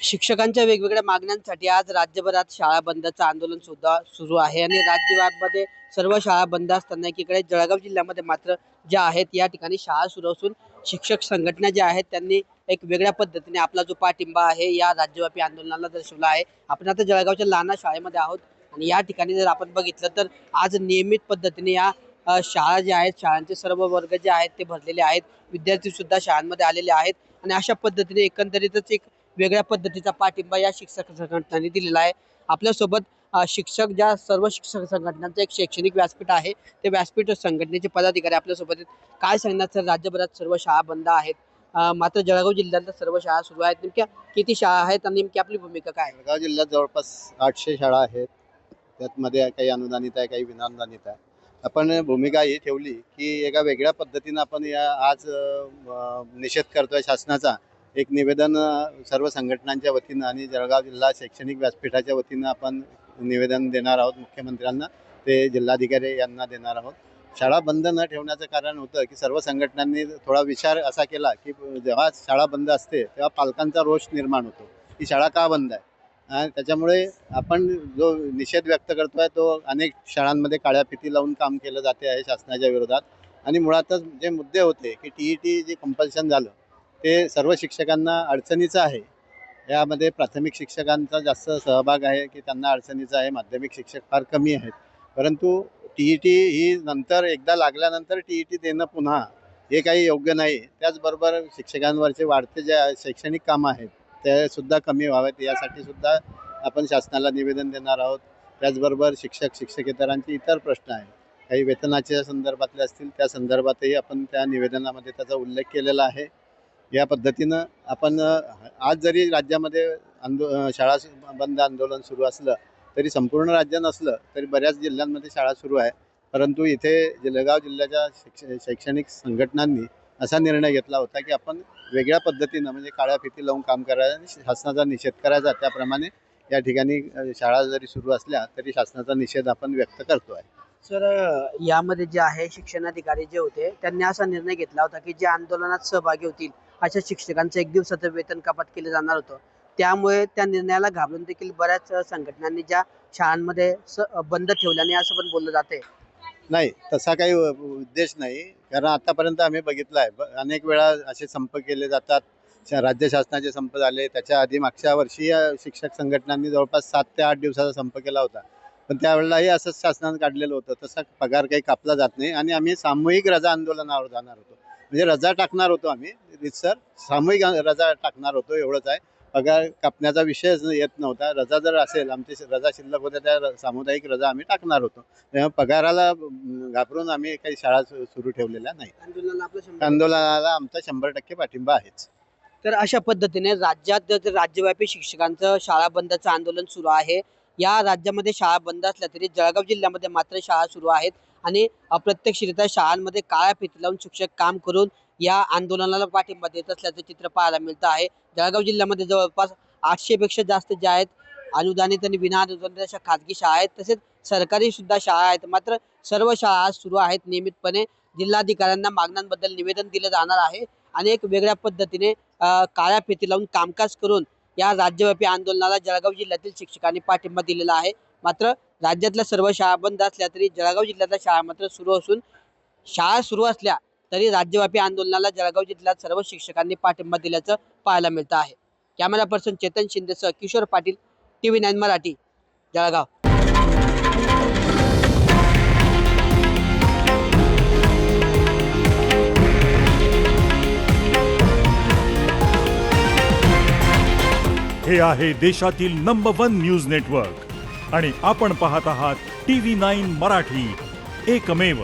शिक्षकांच्या वेगवेगळ्या मागण्यांसाठी आज राज्यभरात शाळा बंदचं आंदोलन सुद्धा सुरू आहे आणि राज्यभरामध्ये सर्व शाळा बंद असताना एकीकडे जळगाव जिल्ह्यामध्ये मात्र ज्या आहेत या ठिकाणी शाळा सुरू असून शिक्षक संघटना ज्या आहेत त्यांनी एक वेगळ्या पद्धतीने आपला जो पाठिंबा आहे या राज्यव्यापी आंदोलनाला दर्शवला आहे। आपण आता जळगावच्या लहाना शाळेमध्ये आहोत आणि या ठिकाणी जर आपण बघितलं तर आज नियमित पद्धतीने या शाळा ज्या आहेत शाळांचे सर्व वर्ग जे आहेत ते भरलेले आहेत, विद्यार्थी सुद्धा शाळांमध्ये आलेले आहेत आणि अशा पद्धतीने एकंदरीतच एक वेगळ्या पद्धतीचा पाठिंबा या शिक्षक संघटनांनी दिलेला आहे। आपल्यासोबत शिक्षक ज्या सर्व शिक्षक संघटनांचं एक शैक्षणिक व्यासपीठ आहे ते व्यासपीठ संघटनेचे पदाधिकारी आपल्यासोबत आहेत। काय सांगणार सर, राज्यभरात सर्व शाळा बंद आहेत मात्र जळगाव जिल्ह्यात सर्व शाळा सुरू आहेत, नेमक्या किती शाळा आहेत आणि नेमकी आपली भूमिका काय आहे? जळगाव जिल्ह्यात जवळपास 800 शाळा आहेत। त्यातमध्ये काही अनुदानित आहे, काही विनाअनुदानित आहे। आपण भूमिका ही ठेवली की एका वेगळ्या पद्धतीनं आपण या आज निषेध करतोय शासनाचा। एक निवेदन सर्व संघटनांच्या वतीनं आणि जळगाव जिल्हा शैक्षणिक व्यासपीठाच्या वतीनं आपण निवेदन देणार आहोत मुख्यमंत्र्यांना, ते जिल्हाधिकारी यांना देणार आहोत। शाळा बंद न ठेवण्याचं कारण होतं की सर्व संघटनांनी थोडा विचार असा केला की जेव्हा शाळा बंद असते तेव्हा पालकांचा रोष निर्माण होतो की शाळा का बंद आहे। आणि त्याच्यामुळे आपण जो निषेध व्यक्त करतोय तो अनेक शाळांमध्ये काळ्या फिती लावून काम केलं जाते आहे शासनाच्या विरोधात। आणि मुळातच जे मुद्दे होते की TET जे कंपल्शन झालं ते सर्व शिक्षकांना अडचणीचं आहे। यामध्ये प्राथमिक शिक्षकांचा जास्त सहभाग आहे की त्यांना अडचणीचं आहे, माध्यमिक शिक्षक फार कमी आहेत। परंतु TET ही नंतर एकदा लागल्यानंतर TET देणं पुन्हा हे काही योग्य नाही। त्याचबरोबर शिक्षकांवरचे वाढते जे शैक्षणिक कामं आहेत ते सुद्धा कमी व्हावेत यासाठी सुद्धा आपण शासनाला निवेदन देणार आहोत। त्याचबरोबर शिक्षक शिक्षकेतरांचे इतर प्रश्न आहेत, काही वेतनाच्या संदर्भातले असतील त्या संदर्भातही आपण त्या निवेदनामध्ये त्याचा उल्लेख केलेला आहे। या पद्धतीनं आपण आज जरी राज्यामध्ये शाळा बंद आंदोलन सुरू असलं तरी संपूर्ण राज्य नसलं तरी बऱ्याच जिल्ह्यांमध्ये शाळा सुरू आहे। परंतु इथे जळगाव जिल्ह्याच्या शैक्षणिक संघटनांनी असा निर्णय घेतला होता की आपण वेगळ्या पद्धतीनं म्हणजे काळ्या फिती लावून काम करायचं आणि शासनाचा निषेध करायचा। त्याप्रमाणे या ठिकाणी शाळा जरी सुरू असल्या तरी शासनाचा निषेध आपण व्यक्त करतो आहे। सर, यामध्ये जे आहे शिक्षणाधिकारी जे होते त्यांनी असा निर्णय घेतला होता की जे आंदोलनात सहभागी होतील अशा शिक्षकांचं 1 दिवसाचं वेतन कपात केलं जाणार होतं। त्यामुळे त्या निर्णयाला घाबरून देखील बऱ्याच संघटनांनी ज्या शाळांमध्ये बंद ठेवल्याने असं पण बोललं जाते। नाही, तसा काही उद्देश नाही, कारण आतापर्यंत आम्ही बघितलं आहे अनेक वेळा असे संप केले जातात। राज्य शासनाचे संप झाले, त्याच्या आधी मागच्या वर्षी शिक्षक संघटनांनी जवळपास 7 ते 8 दिवसाचा संप केला होता, पण त्यावेळेलाही असंच शासनानं काढलेलं होतं। तसा पगार काही कापला जात नाही आणि आम्ही सामूहिक रजा आंदोलनावर जाणार होतो, म्हणजे रजा टाकणार होतो आम्ही रितसर सामूहिक रजा टाकणार होतो, एवढंच आहे। पगार कापण्याचा विषयच येत नव्हता। रजा जर असेल, आमची रजा शिल्लक होत्या त्या सामुदायिक रजा आम्ही टाकणार होतो। तेव्हा पगाराला घाबरून आम्ही काही शाळा सुरू ठेवलेल्या नाही। आंदोलनाला आमचा 100% पाठिंबा आहेच। तर अशा पद्धतीने राज्यात राज्यव्यापी शिक्षकांचं शाळा बंदचं आंदोलन सुरू आहे। या राज्यामध्ये शाळा बंद असल्या तरी जळगाव जिल्ह्यामध्ये मात्र शाळा सुरू आहेत आणि अप्रत्यक्षरित्या शाळांमध्ये काळ्या फिती लावून शिक्षक काम करून या आंदोलनाला पाठिंबा देत असल्याचं चित्र पाहायला मिळतं आहे। जळगाव जिल्ह्यामध्ये जवळपास 800 पेक्षा जास्त ज्या आहेत अनुदानित आणि विना अनुदानित अशा खाजगी शाळा आहेत, तसेच सरकारी सुद्धा शाळा आहेत। मात्र सर्व शाळा आज सुरू आहेत नियमितपणे। जिल्हाधिकाऱ्यांना मागण्यांबद्दल निवेदन दिलं जाणार आहे आणि एक वेगळ्या पद्धतीने काळ्या फिती लावून कामकाज करून या राज्यव्यापी आंदोलनाला जळगाव जिल्ह्यातील शिक्षकांनी पाठिंबा दिलेला आहे। मात्र राज्यातल्या सर्व शाळा बंद असल्या तरी जळगाव जिल्ह्यातल्या शाळा मात्र सुरू असून शाळा सुरू असल्या तरी राज्यव्यापी आंदोलनाला जळगाव जिल्ह्यात सर्व शिक्षकांनी पाठिंबा दिल्याचं पाहायला मिळतं आहे। कॅमेरा पर्सन चेतन शिंदेसह किशोर पाटील, TV9 मराठी, जळगाव। हे आहे देशातील नंबर 1 न्यूज नेटवर्क आणि आपण पाहत आहात TV9 मराठी, एकमेव।